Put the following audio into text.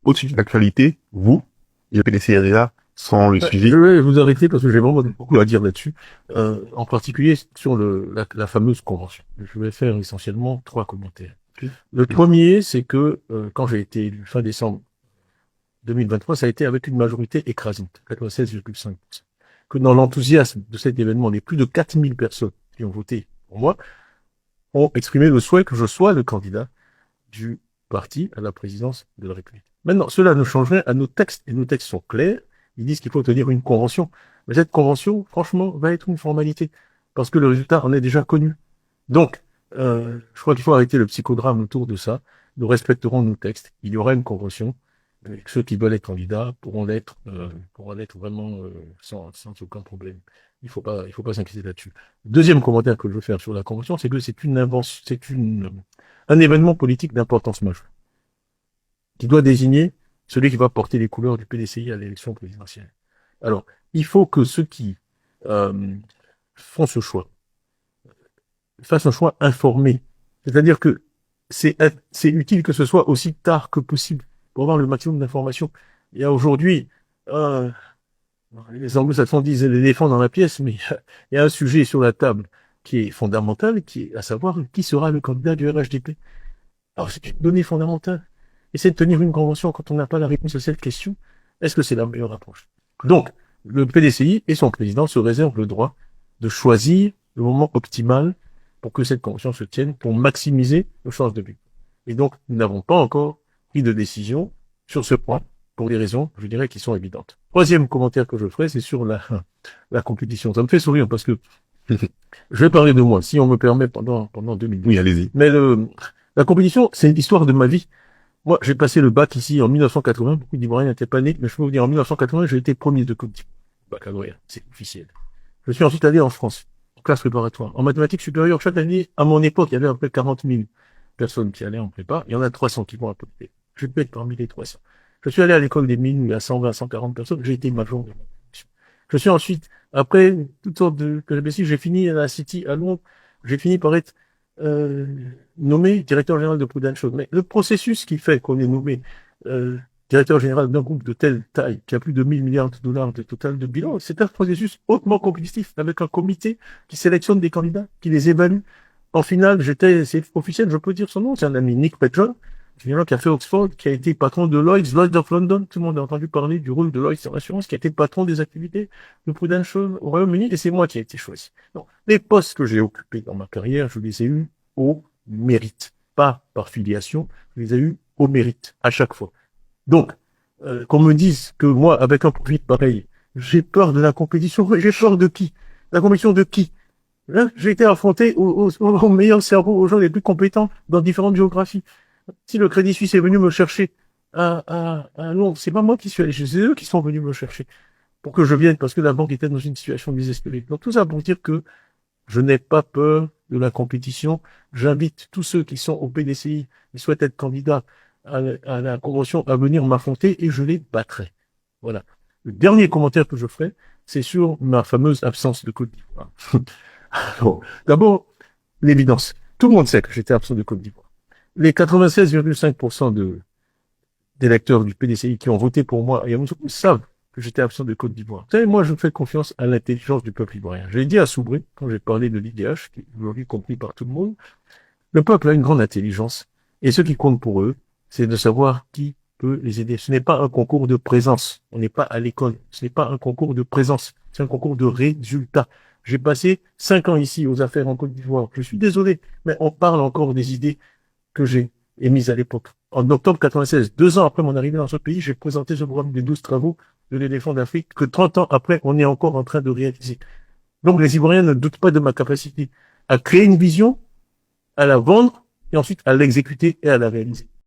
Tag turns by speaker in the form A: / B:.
A: au-dessus de l'actualité, vous, et le PDCRDA, sans le sujet.
B: Je vais vous arrêter parce que j'ai vraiment beaucoup à dire là-dessus, en particulier sur la fameuse convention. Je vais faire essentiellement 3 commentaires. Le premier, c'est que quand j'ai été élu fin décembre 2023, ça a été avec une majorité écrasante, 96,5%. Que dans l'enthousiasme de cet événement, les plus de 4000 personnes qui ont voté pour moi ont exprimé le souhait que je sois le candidat du parti à la présidence de la République. Maintenant, cela ne changerait à nos textes, et nos textes sont clairs. Ils disent qu'il faut tenir une convention. Mais cette convention, franchement, va être une formalité, parce que le résultat en est déjà connu. Donc, je crois qu'il faut arrêter le psychodrame autour de ça. Nous respecterons nos textes. Il y aura une convention. Et ceux qui veulent être candidats pourront l'être vraiment sans aucun problème. Il faut pas s'inquiéter là-dessus. Deuxième commentaire que je veux faire sur la convention, c'est que c'est une invention, un événement politique d'importance majeure qui doit désigner celui qui va porter les couleurs du PDCI à l'élection présidentielle. Alors, il faut que ceux qui font ce choix fassent un choix informé. C'est-à-dire que c'est utile que ce soit aussi tard que possible pour avoir le maximum d'informations. Il y a aujourd'hui, les anglo-saxons disent l'éléphant dans la pièce, mais il y a un sujet sur la table qui est fondamental, qui est à savoir qui sera le candidat du RHDP. Alors, c'est une donnée fondamentale. Essayer de tenir une convention quand on n'a pas la réponse à cette question, est-ce que c'est la meilleure approche? Donc, le PDCI et son président se réservent le droit de choisir le moment optimal pour que cette convention se tienne, pour maximiser nos chances de but. Et donc, nous n'avons pas encore pris de décision sur ce point, pour des raisons, je dirais, qui sont évidentes. Troisième commentaire que je ferai, c'est sur la compétition. Ça me fait sourire parce que je vais parler de moi, si on me permet, pendant 2 minutes.
A: Oui, allez-y.
B: Mais la compétition, c'est l'histoire de ma vie. Moi, j'ai passé le bac ici en 1980. Beaucoup d'Ivoiriens n'étaient pas nés, mais je peux vous dire, en 1980, j'ai été premier de Côte d'Ivoire. Baccalauréat, c'est officiel. Je suis ensuite allé en France, en classe préparatoire. En mathématiques supérieures, chaque année, à mon époque, il y avait à peu près 40 000 personnes qui allaient en prépa. Il y en a 300 qui vont à côté. Je peux être parmi les 300. Je suis allé à l'école des mines où il y a 120, 140 personnes. J'ai été major de ma promotion. Je suis ensuite, après toutes sortes de péripéties, j'ai fini à la City à Londres. J'ai fini par être nommé directeur général de Prudential. Mais le processus qui fait qu'on est nommé directeur général d'un groupe de telle taille, qui a plus de 1000 milliards de dollars de total de bilan, c'est un processus hautement compétitif, avec un comité qui sélectionne des candidats, qui les évalue. En finale, c'est officiel, je peux dire son nom, c'est un ami, Nick Petron, général qui a fait Oxford, qui a été patron de Lloyds of London. Tout le monde a entendu parler du rôle de Lloyds dans l'assurance, qui a été patron des activités de Prudential au Royaume-Uni, et c'est moi qui ai été choisi. Donc, les postes que j'ai occupés dans ma carrière, je les ai eus au mérite. Pas par filiation, je les ai eus au mérite, à chaque fois. Donc, qu'on me dise que moi, avec un profil pareil, j'ai peur de la compétition, j'ai peur de qui? La compétition de qui? Là, j'ai été affronté aux meilleurs cerveaux, aux gens les plus compétents dans différentes géographies. Si le Crédit Suisse est venu me chercher à Londres, c'est pas moi qui suis allé, c'est eux qui sont venus me chercher pour que je vienne, parce que la banque était dans une situation désespérée. Donc tout ça pour dire que je n'ai pas peur de la compétition. J'invite tous ceux qui sont au PDCI, qui souhaitent être candidats à la convention, à venir m'affronter et je les battrai. Voilà. Le dernier commentaire que je ferai, c'est sur ma fameuse absence de Côte d'Ivoire. Alors, d'abord, l'évidence. Tout le monde sait que j'étais absent de Côte d'Ivoire. Les 96,5% d'électeurs du PDCI qui ont voté pour moi, et savent que j'étais absent de Côte d'Ivoire. Vous savez, moi, je fais confiance à l'intelligence du peuple ivoirien. J'ai dit à Soubré, quand j'ai parlé de l'IDH, qui est aujourd'hui compris par tout le monde, le peuple a une grande intelligence. Et ce qui compte pour eux, c'est de savoir qui peut les aider. Ce n'est pas un concours de présence. On n'est pas à l'école. Ce n'est pas un concours de présence. C'est un concours de résultats. J'ai passé 5 ans ici aux affaires en Côte d'Ivoire. Je suis désolé, mais on parle encore des idées que j'ai émises à l'époque. En octobre 96, 2 ans après mon arrivée dans ce pays, j'ai présenté ce programme des 12 travaux de l'éléphant d'Afrique que 30 ans après, on est encore en train de réaliser. Donc les Ivoiriens ne doutent pas de ma capacité à créer une vision, à la vendre et ensuite à l'exécuter et à la réaliser.